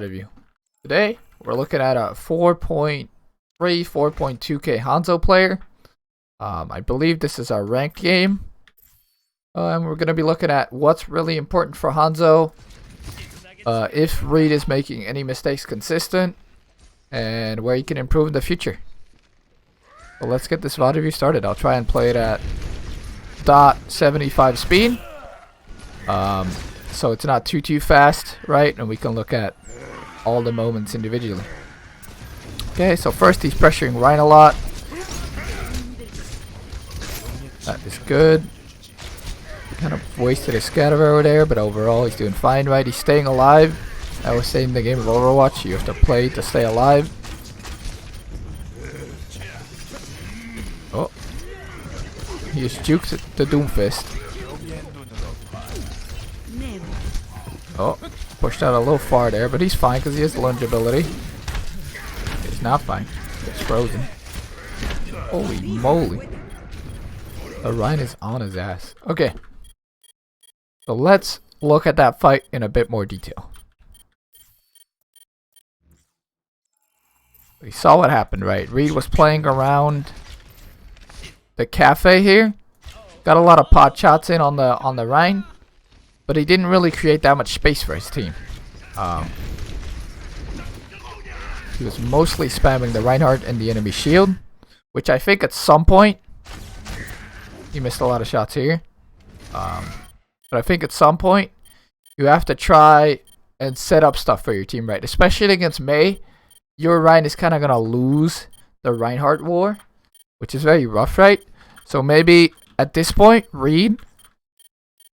review. Today, we're looking at a 4.3, 4.2k Hanzo player. I believe this is our ranked game. And we're going to be looking at what's really important for Hanzo. If Reed is making any mistakes consistent. And where he can improve in the future. So let's get this VOD review started. I'll try and play it at .75 speed. So it's not too fast, right? And we can look at all the moments individually. Okay, so first he's pressuring Ryan a lot. That is good. Kind of wasted his scatter over there, but overall he's doing fine, right? He's staying alive. I was saying in the game of Overwatch, you have to play to stay alive. Oh. He just juked the Doomfist. Oh, pushed out a little far there, but he's fine because he has lunge ability. He's not fine. It's frozen. Holy moly. Ryan is on his ass. Okay. So let's look at that fight in a bit more detail. We saw what happened, right? Reed was playing around the cafe here. Got a lot of pot shots in on the Rhine, but he didn't really create that much space for his team. He was mostly spamming the Reinhardt and the enemy shield, which I think at some point he missed a lot of shots here. But I think at some point you have to try and set up stuff for your team, right? Especially against Mei. Your Ryan is kind of going to lose the Reinhardt war, which is very rough, right? So maybe at this point, Reed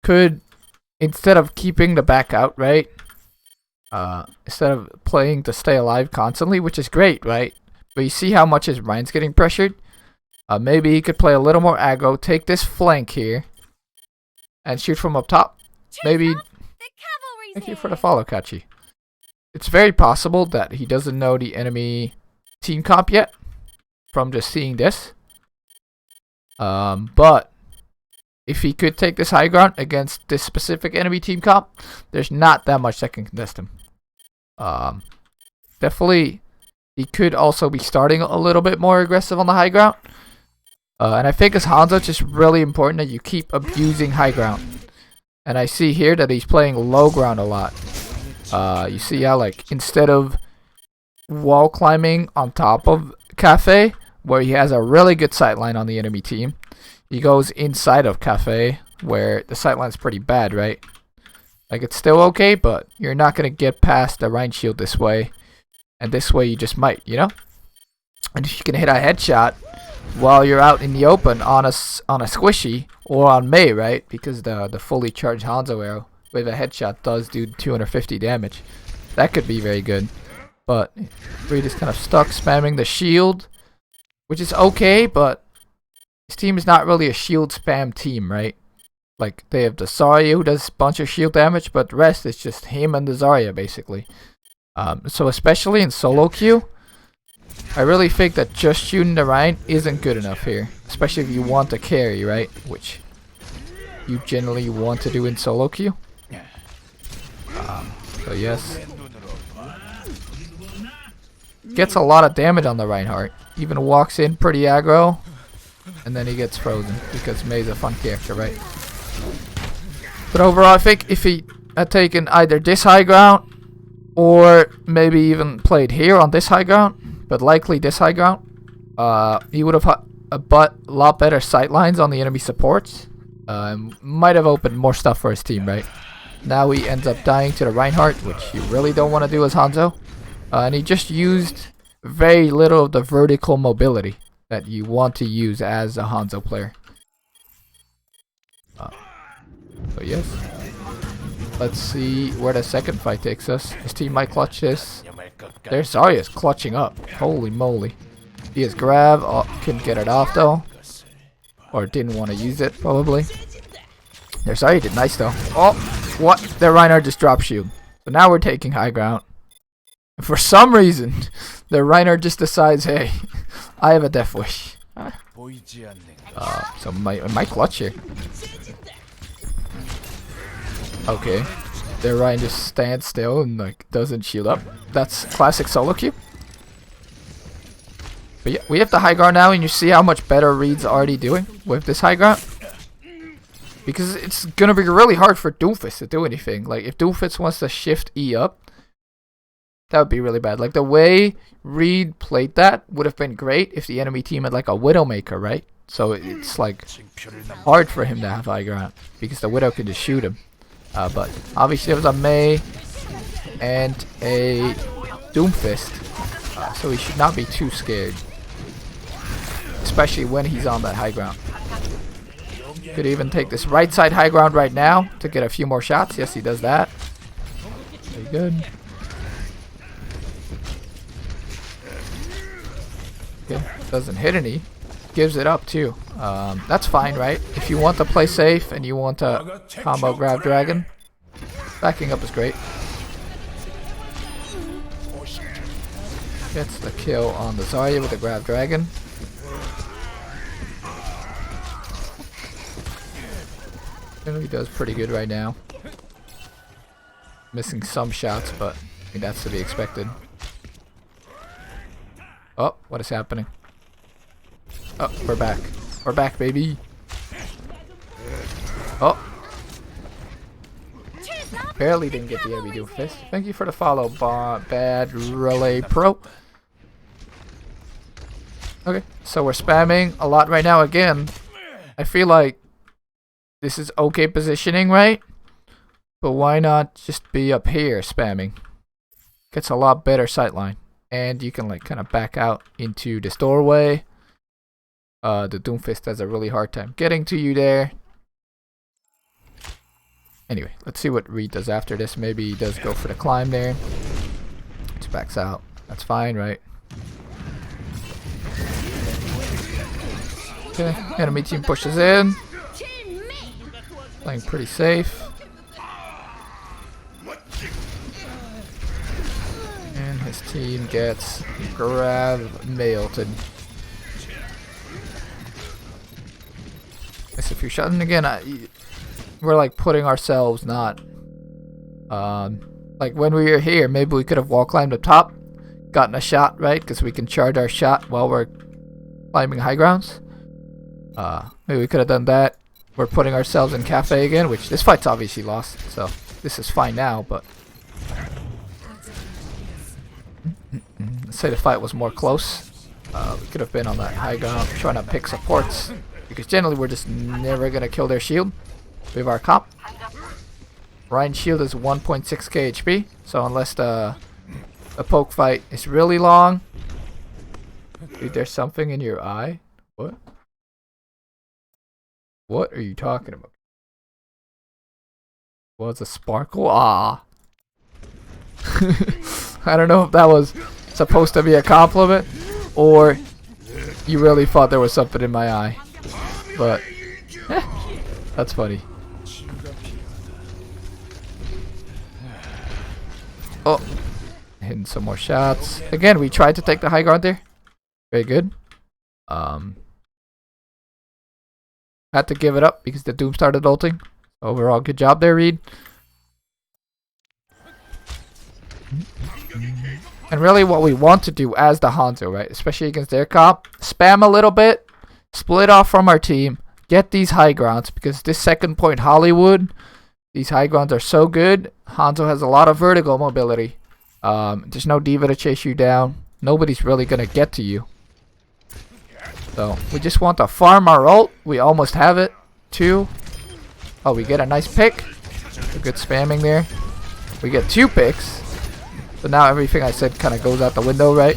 could, instead of keeping the back out, right? Instead of playing to stay alive constantly, which is great, right? But you see how much his Ryan's getting pressured? Maybe he could play a little more aggro, take this flank here, and shoot from up top. Maybe. Thank you for the follow, Kachi. It's very possible that he doesn't know the enemy team comp yet from just seeing this. But if he could take this high ground against this specific enemy team comp, there's not that much that can contest him. Definitely, he could also be starting a little bit more aggressive on the high ground. And I think as Hanzo, it's just really important that you keep abusing high ground. And I see here that he's playing low ground a lot. You see how, like, instead of wall climbing on top of Cafe, where he has a really good sightline on the enemy team, he goes inside of Cafe, where the sightline's pretty bad, right? Like, it's still okay, but you're not going to get past the Rhine shield this way. And this way you just might, you know? And if you can hit a headshot while you're out in the open on a squishy, or on Mei, right? Because the fully charged Hanzo arrow with a headshot does do 250 damage. That could be very good. But Reed is kind of stuck spamming the shield, which is okay, but his team is not really a shield spam team, right? Like, they have the Zarya who does a bunch of shield damage, but the rest is just him and the Zarya, basically. So especially in solo queue, I really think that just shooting the Rhine isn't good enough here. Especially if you want to carry, right? Which you generally want to do in solo queue. So yes. Gets a lot of damage on the Reinhardt. Even walks in pretty aggro. And then he gets frozen. Because Mei's a fun character, right? But overall, I think if he had taken either this high ground, or maybe even played here on this high ground, but likely this high ground, he would have had a lot better sight lines on the enemy supports. Might have opened more stuff for his team, right? Now he ends up dying to the Reinhardt, which you really don't want to do as Hanzo. And he just used very little of the vertical mobility that you want to use as a Hanzo player. So yes. Let's see where the second fight takes us. His team might clutch this. There's Zarya's clutching up. Holy moly. He has grab. Oh, couldn't get it off though. Or didn't want to use it, probably. There's Zarya did nice though. Oh, what? The Reinhardt just dropped shield. So now we're taking high ground. And for some reason, the Reinhardt just decides, hey, I have a death wish. So my clutch here. Okay. Their Ryan just stands still and like doesn't shield up. That's classic solo queue. But yeah, we have the high ground now, and you see how much better Reed's already doing with this high ground. Because it's gonna be really hard for Doomfist to do anything. Like if Doomfist wants to shift E up, that would be really bad. Like the way Reed played that would have been great if the enemy team had like a Widowmaker, right? So it's like hard for him to have high ground because the Widow could just shoot him. But obviously there was a Mei and a Doomfist, so he should not be too scared, especially when he's on that high ground. Could even take this right side high ground right now to get a few more shots. Yes, he does that. Very good. Okay, doesn't hit any. Gives it up too. That's fine, right? If you want to play safe and you want to combo grab dragon, backing up is great. Gets the kill on the Zarya with the grab dragon. He does pretty good right now. Missing some shots, but I think that's to be expected. Oh, what is happening? Oh, we're back. We're back, baby. Oh. Barely didn't get the heavy Doomfist. Thank you for the follow, Bad Relay Pro. Okay, so we're spamming a lot right now again. I feel like this is okay positioning, right? But why not just be up here spamming? Gets a lot better sightline. And you can like kind of back out into this doorway. The Doomfist has a really hard time getting to you there. Anyway, let's see what Reed does after this. Maybe he does go for the climb there. Just backs out. That's fine, right? Okay, enemy team pushes in. Playing pretty safe. And his team gets mailed. Miss a few shots. And again, we're like putting ourselves not... like when we were here, maybe we could have wall climbed up top. Gotten a shot, right? Because we can charge our shot while we're climbing high grounds. Maybe we could have done that. We're putting ourselves in cafe again, which this fight's obviously lost, so this is fine now, but let's say the fight was more close. We could have been on that high ground trying to pick supports, because generally we're just never going to kill their shield with our comp. Ryan's shield is 1.6k HP, so unless the poke fight is really long... Dude, there's something in your eye? What? What are you talking about? Was a sparkle? Ah. I don't know if that was supposed to be a compliment or you really thought there was something in my eye. But that's funny. Oh, hitting some more shots. Again, we tried to take the high ground there. Very good. Had to give it up because the Doom started ulting. Overall, good job there, Reed. And really what we want to do as the Hanzo, right, especially against their comp, spam a little bit, split off from our team, get these high grounds, because this second point Hollywood, these high grounds are so good. Hanzo has a lot of vertical mobility. There's no diva to chase you down. Nobody's really going to get to you. So we just want to farm our ult. We almost have it. 2. Oh, we get a nice pick. A good spamming there. We get 2 picks. So now everything I said kind of goes out the window, right?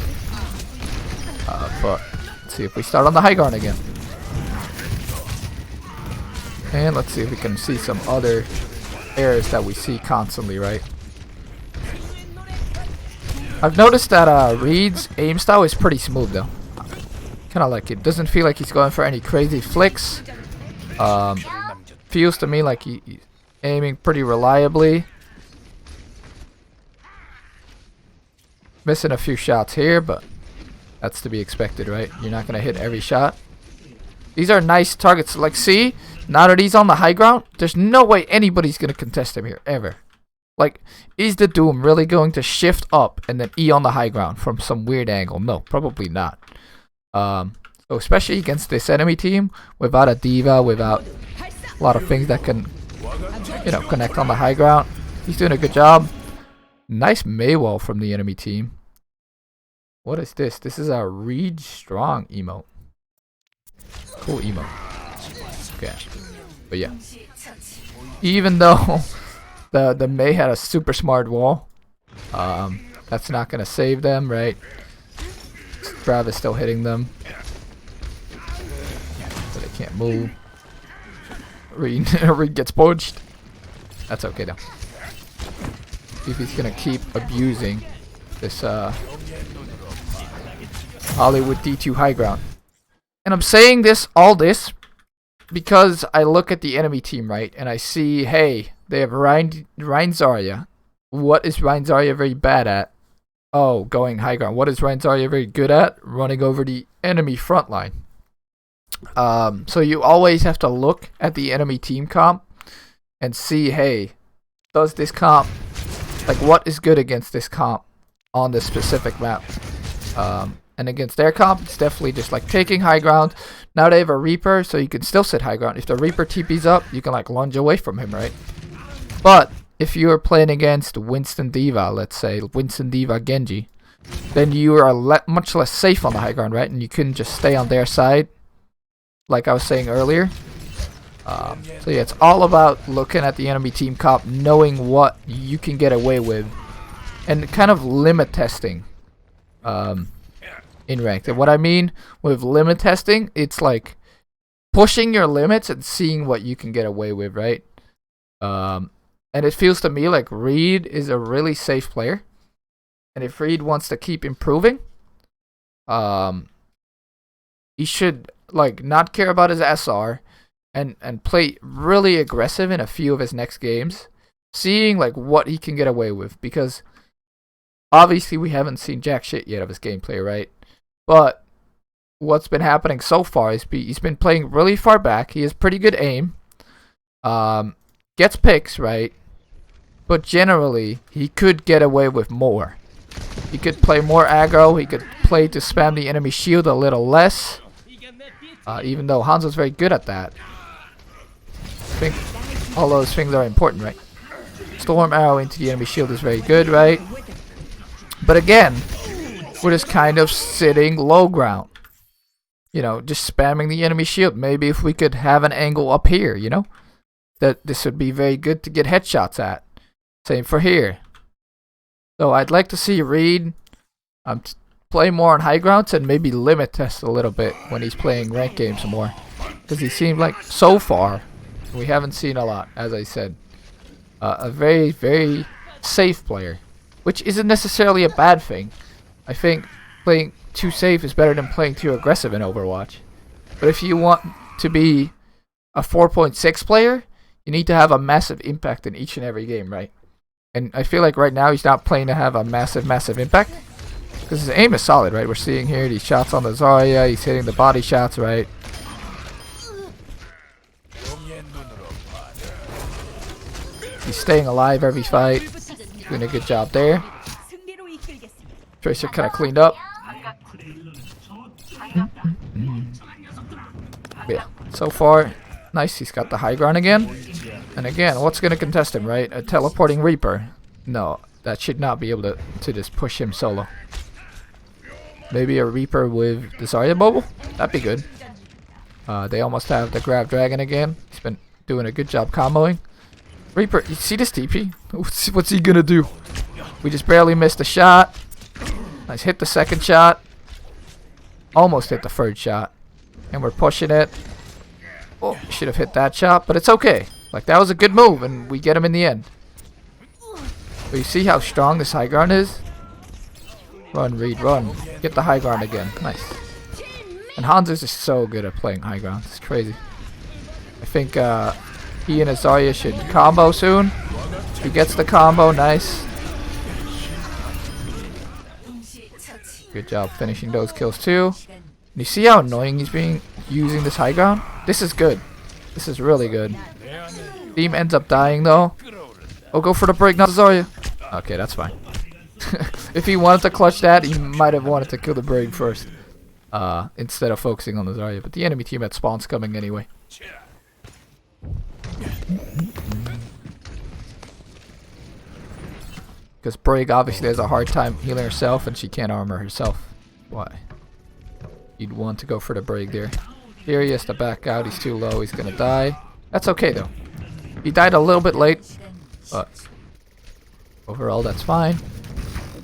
But let's see if we start on the high ground again. And let's see if we can see some other errors that we see constantly, right? I've noticed that Reed's aim style is pretty smooth though. Kind of like it. Doesn't feel like he's going for any crazy flicks. Feels to me like he's aiming pretty reliably. Missing a few shots here, but that's to be expected, right? You're not going to hit every shot. These are nice targets. Like, see? Now that he's on the high ground, there's no way anybody's going to contest him here, ever. Like, is the Doom really going to shift up and then E on the high ground from some weird angle? No, probably not. So especially against this enemy team, without a D.Va, without a lot of things that can, connect on the high ground, he's doing a good job. Nice Maywall from the enemy team. What is this? This is a Reed Strong emote. Cool emote. Okay. But yeah. Even though the Mei had a super smart wall, that's not gonna save them, right? Grav is still hitting them. So they can't move. Reed gets poached. That's okay though. If he's gonna keep abusing this Hollywood D2 high ground. And I'm saying all this because I look at the enemy team, right, and I see, hey, they have Rein Zarya. What is Rein Zarya very bad at? Oh, going high ground. What is Rein Zarya very good at? Running over the enemy front line. So you always have to look at the enemy team comp and see, hey, does this comp, like, what is good against this comp on this specific map? And against their comp, it's definitely just like taking high ground. Now they have a Reaper, so you can still sit high ground. If the Reaper TP's up, you can like lunge away from him, right? But if you are playing against Winston D.Va, let's say Winston D.Va Genji, then you are much less safe on the high ground, right? And you can just stay on their side, like I was saying earlier. So yeah, it's all about looking at the enemy team comp, knowing what you can get away with, and kind of limit testing. In ranked. And what I mean with limit testing, it's like pushing your limits and seeing what you can get away with, right? And it feels to me like Reed is a really safe player. And if Reed wants to keep improving, he should like not care about his SR and play really aggressive in a few of his next games, seeing like what he can get away with, because obviously we haven't seen jack shit yet of his gameplay, right? But what's been happening so far is he's been playing really far back. He has pretty good aim. Gets picks, right? But generally, he could get away with more. He could play more aggro. He could play to spam the enemy shield a little less. Even though Hanzo's very good at that. I think all those things are important, right? Storm arrow into the enemy shield is very good, right? But again, we're just kind of sitting low ground. Just spamming the enemy shield. Maybe if we could have an angle up here, that this would be very good to get headshots at. Same for here. So I'd like to see Reed play more on high grounds and maybe limit test a little bit when he's playing ranked games more. Because he seemed like, so far, we haven't seen a lot, as I said. A very, very safe player. Which isn't necessarily a bad thing. I think playing too safe is better than playing too aggressive in Overwatch. But if you want to be a 4.6 player, you need to have a massive impact in each and every game, right? And I feel like right now he's not playing to have a massive, massive impact. Because his aim is solid, right? We're seeing here these shots on the Zarya. He's hitting the body shots, right? He's staying alive every fight. Doing a good job there. Tracer kind of cleaned up. Yeah, so far, nice. He's got the high ground again. And again, what's going to contest him, right? A teleporting Reaper. No, that should not be able to just push him solo. Maybe a Reaper with the Zarya bubble? That'd be good. They almost have the Grab Dragon again. He's been doing a good job comboing. Reaper, you see this TP? What's he going to do? We just barely missed a shot. Nice, hit the second shot. Almost hit the third shot. And we're pushing it. Oh, should have hit that shot, but it's okay. Like, that was a good move, and we get him in the end. But you see how strong this high ground is? Run, Reed, run. Get the high ground again. Nice. And Hanzo's just so good at playing high ground. It's crazy. I think he and Zarya should combo soon. He gets the combo. Nice. Good job finishing those kills too. And you see how annoying he's being using this high ground? This is good. This is really good. Team ends up dying though. Oh, go for the break, not Zarya. Okay, that's fine. If he wanted to clutch that, he might have wanted to kill the break first. Instead of focusing on the Zarya. But the enemy team had spawns coming anyway. Because Brig obviously has a hard time healing herself and she can't armor herself. Why? You'd want to go for the Brig there. Here he has to back out. He's too low. He's going to die. That's okay though. He died a little bit late. But overall that's fine.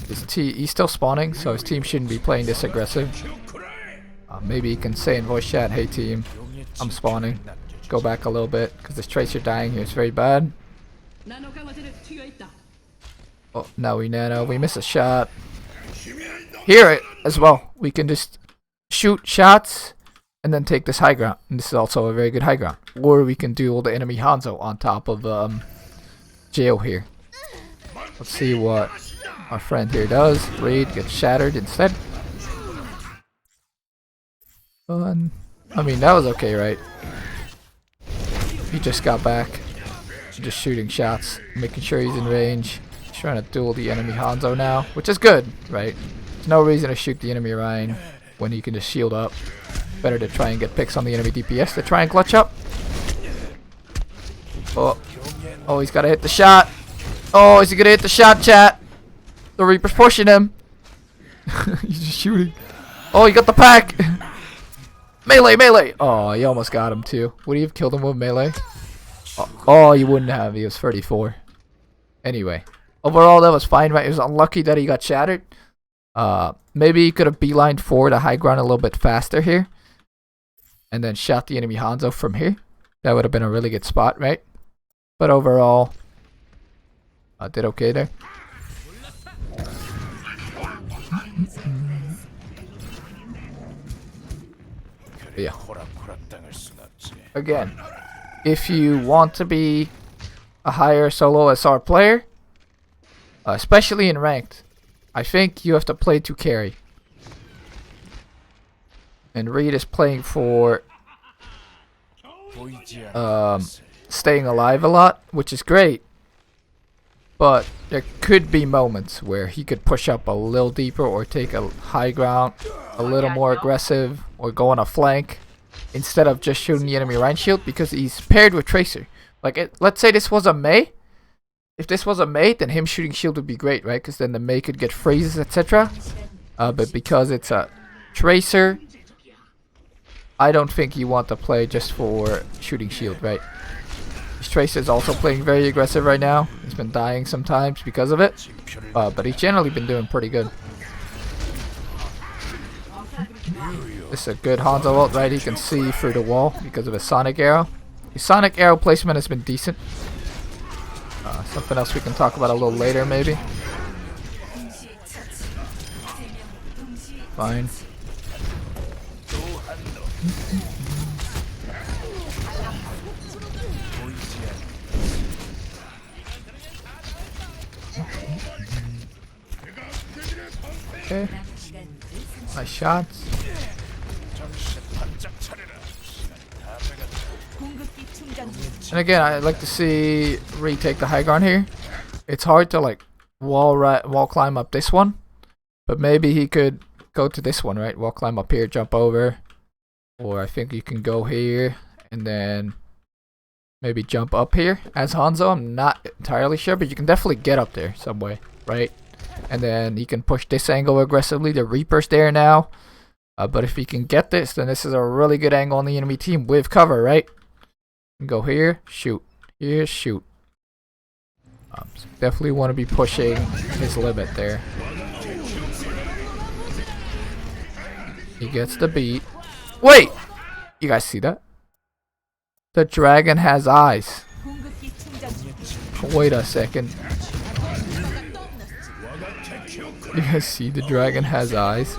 He's still spawning, so his team shouldn't be playing this aggressive. Maybe he can say in voice chat, hey team, I'm spawning. Go back a little bit, because this Tracer dying here is very bad. Oh, now we nano. We miss a shot. Here as well, we can just shoot shots and then take this high ground. And this is also a very good high ground. Or we can duel the enemy Hanzo on top of Jail here. Let's see what our friend here does. Raid gets shattered instead. Fun. I mean, that was okay, right? He just got back. Just shooting shots, making sure he's in range. He's trying to duel the enemy Hanzo now, which is good, right? There's no reason to shoot the enemy Ryan when he can just shield up. Better to try and get picks on the enemy DPS to try and clutch up. Oh, he's got to hit the shot. Oh, is he going to hit the shot, chat? The Reaper's pushing him. He's just shooting. Oh, he got the pack. Melee, melee. Oh, he almost got him too. Would he have killed him with melee? Oh, he wouldn't have. He was 34. Anyway, overall that was fine, right? It was unlucky that he got shattered. Maybe he could have beelined forward a high ground a little bit faster here. And then shot the enemy Hanzo from here. That would have been a really good spot, right? But overall, I did okay there. Yeah. Again, if you want to be a higher solo SR player, especially in ranked, I think you have to play to carry. And Reed is playing for staying alive a lot, which is great. But there could be moments where he could push up a little deeper or take a high ground, a little more aggressive, or go on a flank instead of just shooting the enemy Rhine shield, because he's paired with Tracer. Like, let's say this was a Mei. If this was a Mei, then him shooting shield would be great, right? Because then the Mei could get phrases, etc. But because it's a Tracer, I don't think you want to play just for shooting shield, right? This Tracer is also playing very aggressive right now. He's been dying sometimes because of it. But he's generally been doing pretty good. This is a good Hanzo ult, right? He can see through the wall because of his Sonic Arrow. His Sonic Arrow placement has been decent. Something else we can talk about a little later, maybe. Fine. Okay. Nice shots. And again, I'd like to see retake the high ground here. It's hard to like wall climb up this one, but maybe he could go to this one, right? Wall climb up here, jump over, or I think you can go here and then maybe jump up here as Hanzo. I'm not entirely sure, but you can definitely get up there some way, right? And then he can push this angle aggressively. The Reaper's there now, but if he can get this, then this is a really good angle on the enemy team with cover, right? Go here, shoot. Here, shoot. So definitely want to be pushing his limit there. He gets the beat. Wait! You guys see that? The dragon has eyes. Wait a second. You guys see the dragon has eyes?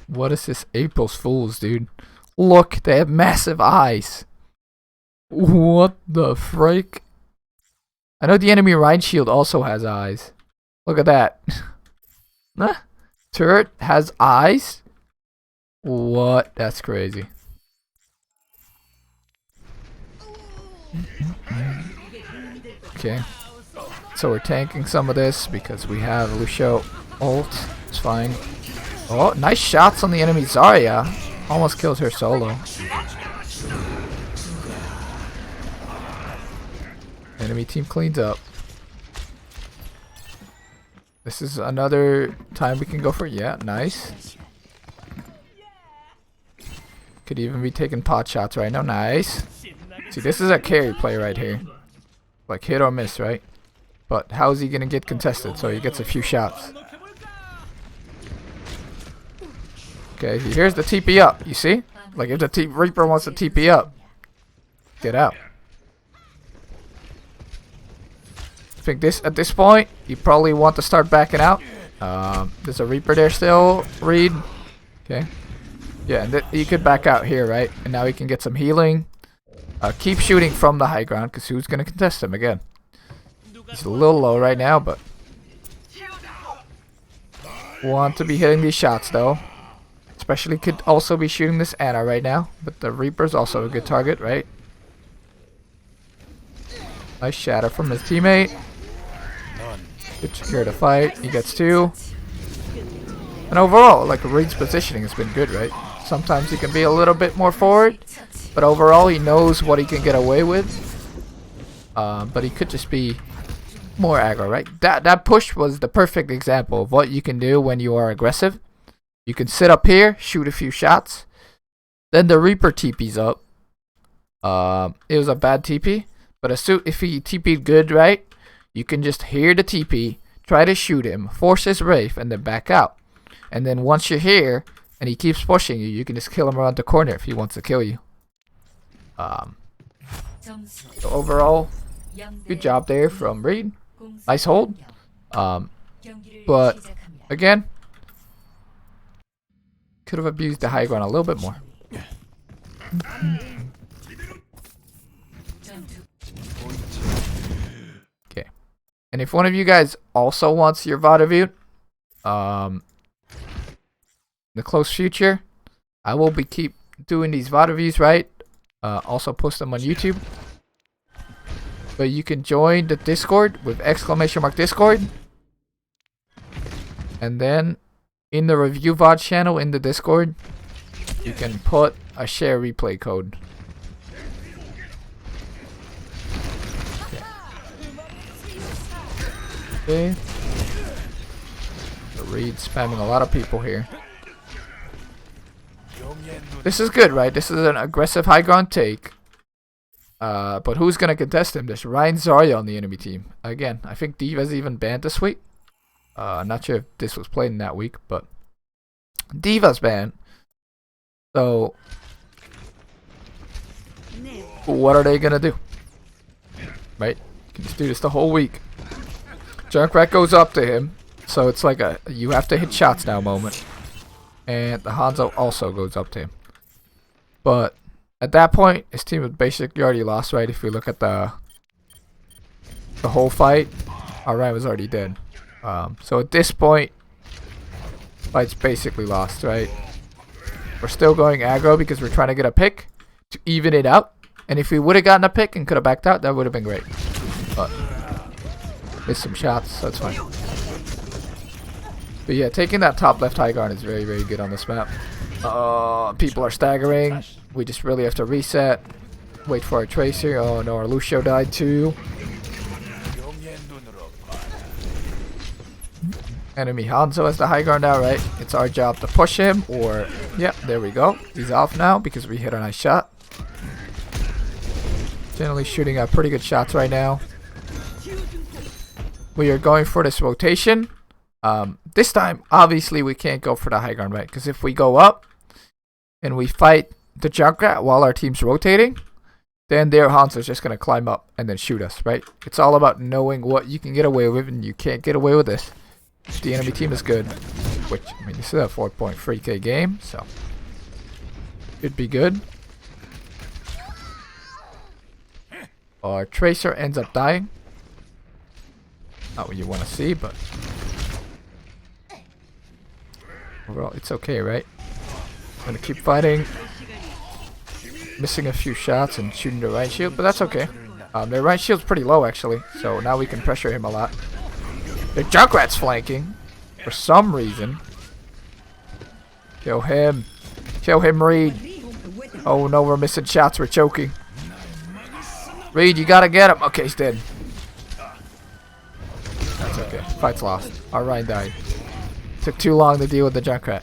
What is this April's Fools, dude? Look, they have massive eyes. What the frick? I know the enemy Rhine shield also has eyes. Look at that. Huh? Turret has eyes? What? That's crazy. Okay. So we're tanking some of this because we have Lucio ult. It's fine. Oh, nice shots on the enemy Zarya. Almost kills her solo. Enemy team cleans up. This is another time we can go for it. Yeah, nice. Could even be taking pot shots right now. Nice. See, this is a carry play right here. Like hit or miss, right? But how is he going to get contested? So he gets a few shots. Okay, here's the TP up. You see? Like if the Reaper wants to TP up, get out. I think at this point, you probably want to start backing out. There's a Reaper there still. Reed. Okay. Yeah, and you could back out here, right? And now he can get some healing. Keep shooting from the high ground, because who's going to contest him again? He's a little low right now, but want to be hitting these shots though. Especially could also be shooting this Ana right now, but the Reaper's also a good target, right? Nice shatter from his teammate. Good secure the fight. He gets 2. And overall, like Reed's positioning has been good, right? Sometimes he can be a little bit more forward, but overall he knows what he can get away with. But he could just be more aggro, right? That push was the perfect example of what you can do when you are aggressive. You can sit up here, shoot a few shots, then the Reaper TP's up. It was a bad TP, but if he TP'd good, right, you can just hear the TP, try to shoot him, force his Wraith, and then back out. And then once you're here and he keeps pushing you, you can just kill him around the corner if he wants to kill you. So overall, good job there from Reed. Nice hold. But again, could have abused the high ground a little bit more. Okay. And if one of you guys also wants your VOD viewed, in the close future, I will keep doing these VOD reviews, right? Also post them on YouTube. But you can join the Discord with !Discord. And then in the review VOD channel in the Discord, you can put a share replay code. Okay. So Reed spamming a lot of people here. This is good, right? This is an aggressive high ground take. But who's going to contest him? There's Ryan Zarya on the enemy team. Again, I think D.Va's even banned this week. Not sure if this was played in that week, but D.Va's banned. So, what are they going to do? Right? You can just do this the whole week. Junkrat goes up to him. So it's like a you have to hit shots now moment. And the Hanzo also goes up to him. But at that point, his team was basically already lost, right? If we look at the whole fight, our Ryan was already dead. So at this point, fight's basically lost, right? We're still going aggro because we're trying to get a pick to even it out. And if we would have gotten a pick and could have backed out, that would have been great. But missed some shots, so that's fine. But yeah, taking that top left high ground is very, very good on this map. People are staggering. We just really have to reset. Wait for our Tracer. Oh no, our Lucio died too. Enemy Hanzo has the high ground now, right? It's our job to push him, or... yeah, there we go. He's off now because we hit a nice shot. Generally shooting at pretty good shots right now. We are going for this rotation. This time, obviously, we can't go for the high ground, right? Because if we go up and we fight the Junkrat while our team's rotating, then their Hanzo's just going to climb up and then shoot us, right? It's all about knowing what you can get away with, and you can't get away with this. The enemy team is good, which, I mean, this is a 4.3k game, so should be good. Our Tracer ends up dying. Not what you want to see, but overall, it's okay, right? Gonna keep fighting. Missing a few shots and shooting the right shield, but that's okay. Their right shield's pretty low actually, so now we can pressure him a lot. The Junkrat's flanking for some reason. Kill him. Kill him, Reed. Oh no, we're missing shots. We're choking. Reed, you gotta get him. Okay, he's dead. That's okay. Fight's lost. Our Ryan died. Took too long to deal with the Junkrat.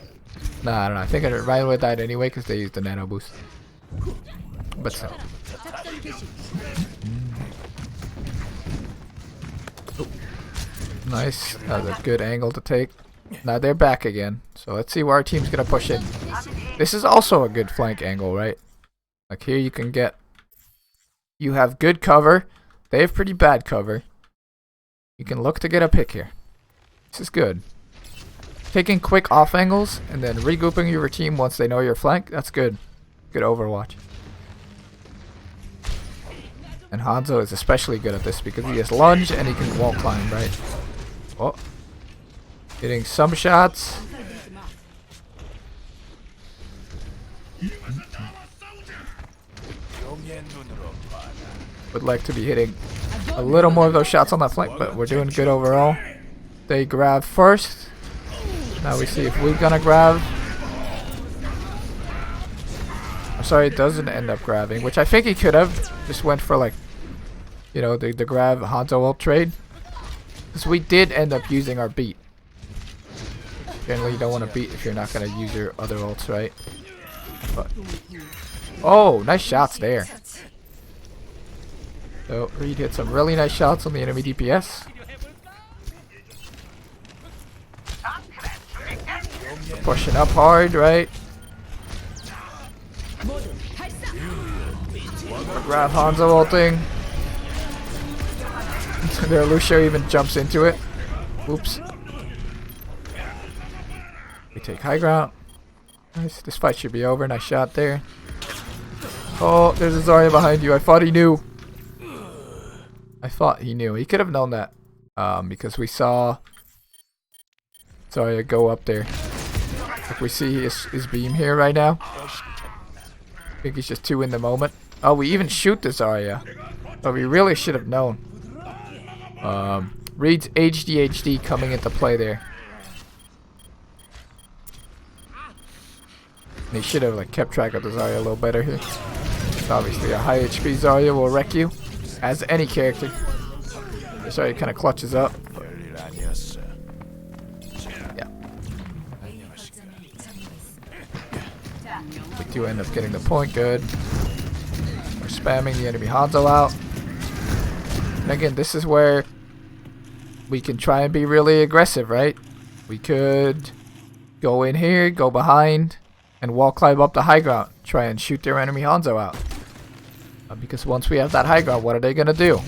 Nah, I don't know. I think Ryan would have died anyway because they used the nano boost. But still. Nice. That was a good angle to take. Now they're back again. So let's see where our team's going to push in. This is also a good flank angle, right? Like here you can get... You have good cover. They have pretty bad cover. You can look to get a pick here. This is good. Taking quick off angles and then regrouping your team once they know your flank. That's good. Good overwatch. And Hanzo is especially good at this because he has lunge and he can wall climb, right? Oh. Hitting some shots. Would like to be hitting a little more of those shots on that flank, but we're doing good overall. They grab first. Now we see if we're gonna grab. I'm sorry, it doesn't end up grabbing, which I think he could have. Just went for like, you know, the grab Hanzo ult trade. Because we did end up using our beat. Generally you don't want to beat if you're not gonna use your other ults, right? But oh, nice shots there. So Reed hit some really nice shots on the enemy DPS. Pushing up hard, right? Grab Hanzo ulting. Their Lucio even jumps into it. Oops. We take high ground. Nice. This fight should be over. Nice shot there. Oh, there's a Zarya behind you. I thought he knew. He could have known that. Because we saw Zarya go up there. Like we see his beam here right now. I think he's just too in the moment. Oh, we even shoot the Zarya. But we really should have known. Reed's HD coming into play there. And he should have like kept track of the Zarya a little better here. Obviously a high HP Zarya will wreck you. As any character. The Zarya kind of clutches up. Yeah. We do end up getting the point, good. We're spamming the enemy Hanzo out. And again, this is where we can try and be really aggressive, right? We could go in here, go behind, and wall climb up the high ground. Try and shoot their enemy Hanzo out. Because once we have that high ground, what are they going to do?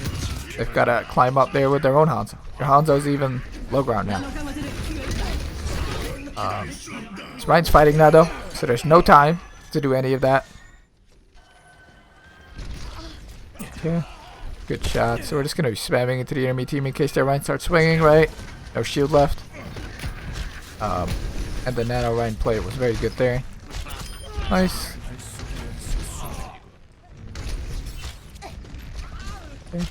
They've got to climb up there with their own Hanzo. Their Hanzo's even low ground now. So Ryan's fighting now though, so there's no time to do any of that. Okay. Good shot. So we're just going to be spamming into the enemy team in case their Ryan starts swinging, right? No shield left. And the nano Ryan play was very good there. Nice. Okay.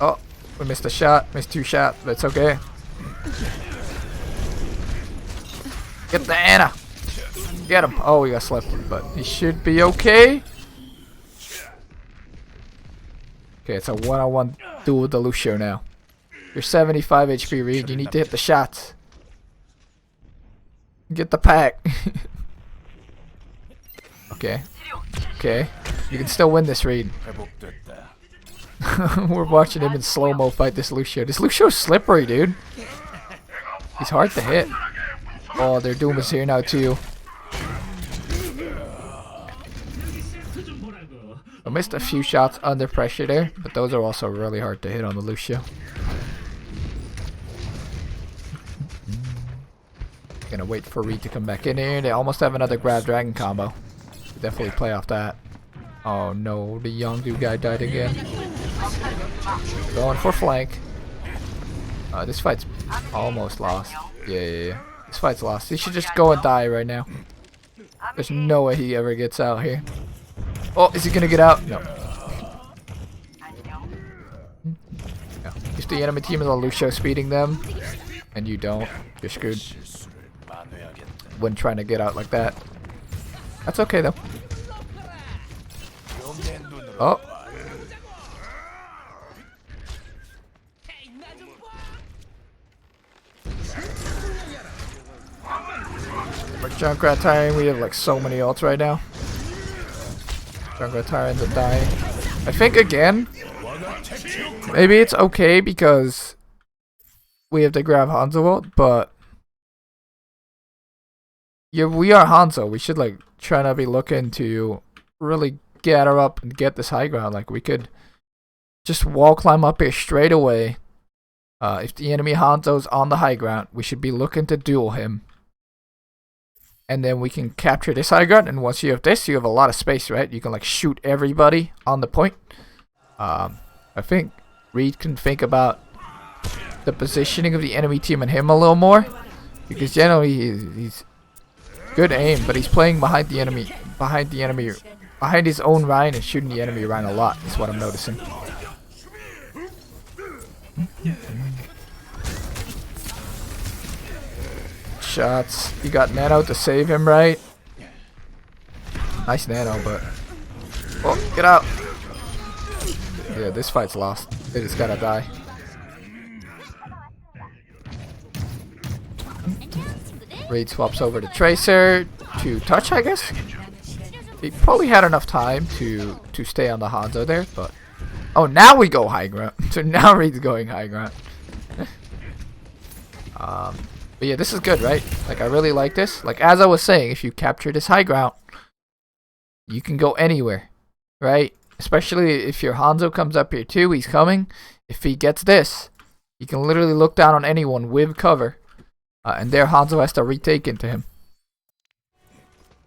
Oh, we missed a shot. Missed two shots. That's okay. Get the Ana. Get him. Oh, we got slept, but he should be okay. Okay, it's a one-on-one duel with the Lucio now. You're 75 HP, Reed. You need to hit the shots. Get the pack. Okay. Okay. You can still win this, Reed. We're watching him in slow-mo fight this Lucio. This Lucio's slippery, dude. He's hard to hit. Oh, their Doom is here now, too. I missed a few shots under pressure there, but those are also really hard to hit on the Lucio. Gonna wait for Reed to come back in here. They almost have another grab dragon combo. Definitely play off that. Oh no, the young dude guy died again. Going for flank. This fight's almost lost. Yeah. This fight's lost. He should just go and die right now. There's no way he ever gets out here. Oh, is he gonna get out? No. if the enemy team is on Lucio speeding them, and you don't, you're screwed. When trying to get out like that. That's okay though. Oh. For Junkrat Tyrant, we have like so many ults right now. Junkrat Tyrants are dying. I think again, maybe it's okay because we have to grab Hanzo ult, but yeah, we are Hanzo. We should like try to be looking to really get her up and get this high ground. Like we could just wall climb up here straight away. If the enemy Hanzo's on the high ground, we should be looking to duel him. And then we can capture this high ground, and once you have this, you have a lot of space, right? You can like shoot everybody on the point. I think Reed can think about the positioning of the enemy team and him a little more, because generally he's good aim, but he's playing behind the enemy, behind his own line and shooting the enemy line a lot. Is what I'm noticing. Shots. You got Nano to save him, right? Nice Nano, but oh, get out! Yeah, this fight's lost. They just gotta die. Raid swaps over to Tracer to touch, I guess. He probably had enough time to stay on the Hanzo there, but oh, now we go high ground. So now Raid's going high ground. But yeah, this is good, right? Like I really like this. Like as I was saying, if you capture this high ground, you can go anywhere, right? Especially if your Hanzo comes up here too. He's coming. If he gets this, he can literally look down on anyone with cover. And there Hanzo has to retake into him.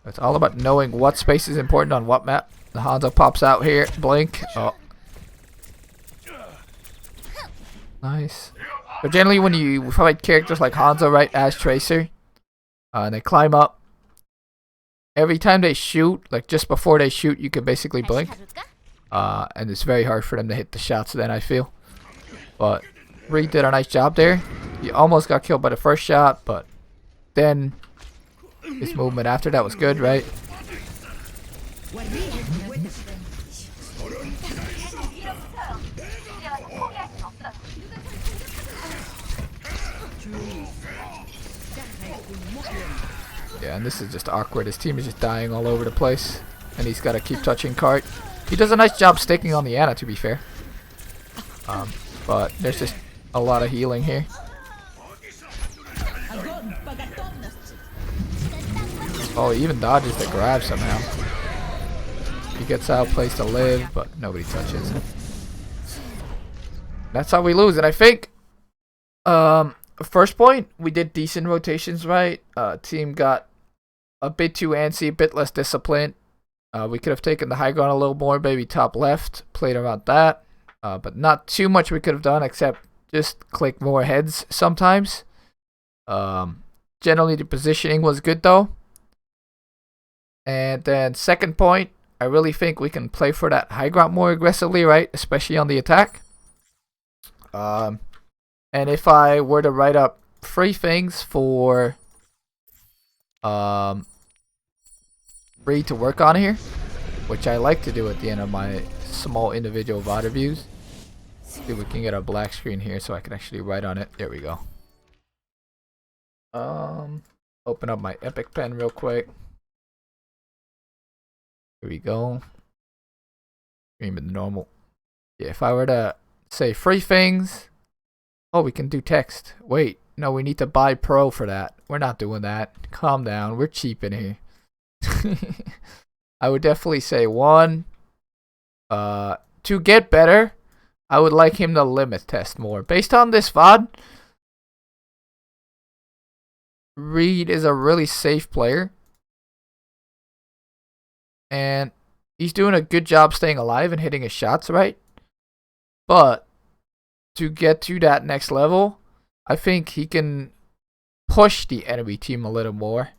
It's all about knowing what space is important on what map. The Hanzo pops out here. Blink. Oh. Nice. But generally when you fight characters like Hanzo, right, as Tracer, and they climb up, every time they shoot, like just before they shoot, you can basically blink. And it's very hard for them to hit the shots then, I feel. But Reed did a nice job there. He almost got killed by the first shot, but then his movement after that was good, right? Yeah, and this is just awkward. His team is just dying all over the place, and he's got to keep touching cart. He does a nice job sticking on the Ana, to be fair. But there's just a lot of healing here. Oh, he even dodges the grab somehow. He gets out, place to live, but nobody touches him. That's how we lose, and I think first point, we did decent rotations, right? Team got a bit too antsy, a bit less disciplined. We could have taken the high ground a little more, maybe top left, played around that. But not too much we could have done, except just click more heads sometimes. Generally, the positioning was good, though. And then second point, I really think we can play for that high ground more aggressively, right? Especially on the attack. And if I were to write up 3 things for Reed to work on here, which I like to do at the end of my small individual VOD reviews. See if we can get a black screen here so I can actually write on it. There we go. Open up my Epic Pen real quick. Here we go. Stream in normal. Yeah, if I were to say 3 things. Oh, we can do text. Wait, no, we need to buy Pro for that. We're not doing that. Calm down. We're cheap in here. I would definitely say 1. To get better, I would like him to limit test more. Based on this VOD, Reed is a really safe player. And he's doing a good job staying alive and hitting his shots, right? But to get to that next level, I think he can push the enemy team a little more.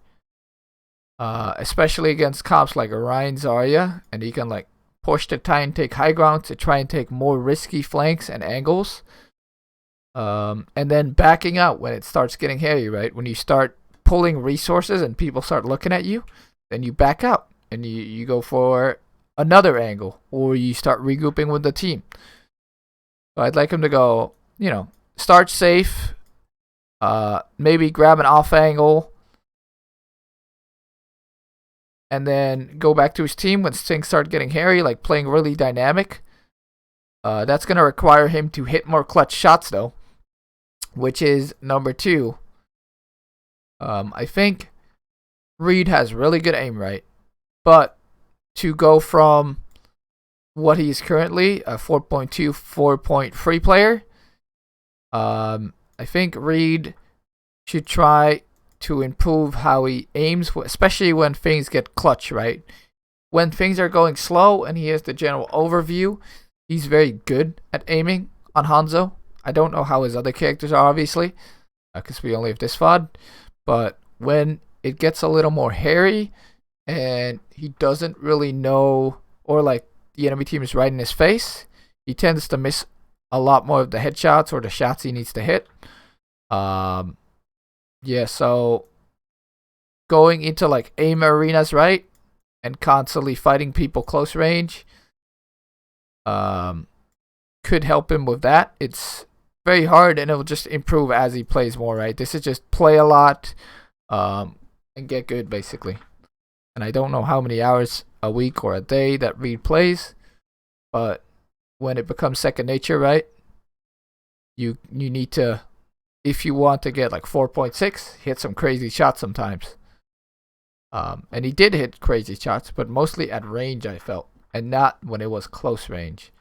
Especially against comps like Orion Zarya. And he can like push to try and take high ground, to try and take more risky flanks and angles. And then backing out when it starts getting hairy, right? When you start pulling resources and people start looking at you, then you back out and you go for another angle, or you start regrouping with the team. So I'd like him to go, start safe, maybe grab an off angle, and then go back to his team when things start getting hairy, like playing really dynamic. That's going to require him to hit more clutch shots, though, which is number 2. I think Reed has really good aim, right? But to go from what he is currently, a 4.2, 4.3 player, I think Reed should try to improve how he aims, especially when things get clutch, right? When things are going slow and he has the general overview, he's very good at aiming on Hanzo. I don't know how his other characters are, obviously, because we only have this VOD. But when it gets a little more hairy and he doesn't really know, or like the enemy team is right in his face, he tends to miss a lot more of the headshots or the shots he needs to hit. So going into like aim arenas, right, and constantly fighting people close range, could help him with that. It's very hard, and it'll just improve as he plays more, right? This is just play a lot, and get good, basically. And I don't know how many hours a week or a day that Reed plays, but when it becomes second nature, right, you need to, if you want to get like 4.6, hit some crazy shots sometimes. And he did hit crazy shots, but mostly at range, I felt, and not when it was close range.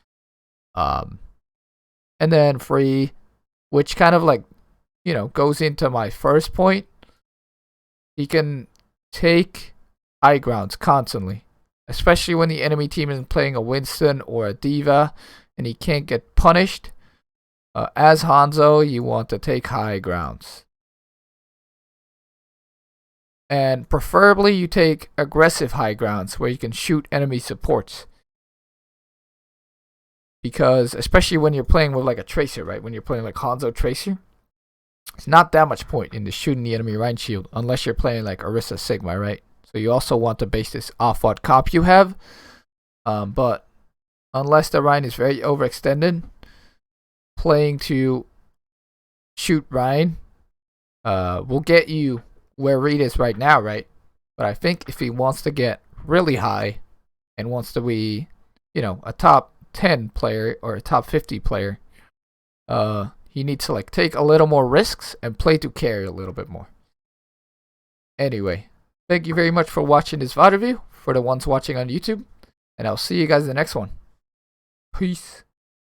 And then free, which kind of like, goes into my first point. He can take high grounds constantly, especially when the enemy team isn't playing a Winston or a Diva and he can't get punished. As Hanzo, you want to take high grounds. And preferably you take aggressive high grounds where you can shoot enemy supports. Because especially when you're playing with like a Tracer, right? When you're playing like Hanzo Tracer, it's not that much point in the shooting the enemy Rhine shield unless you're playing like Orisa Sigma, right? So you also want to base this off what comp you have. But unless the Rhine is very overextended, playing to shoot Rhine will get you where Reed is right now, right? But I think if he wants to get really high and wants to be, a top 10 player or a top 50 player, he needs to like take a little more risks and play to carry a little bit more. Anyway, thank you very much for watching this VOD review for the ones watching on YouTube, and I'll see you guys in the next one. Peace.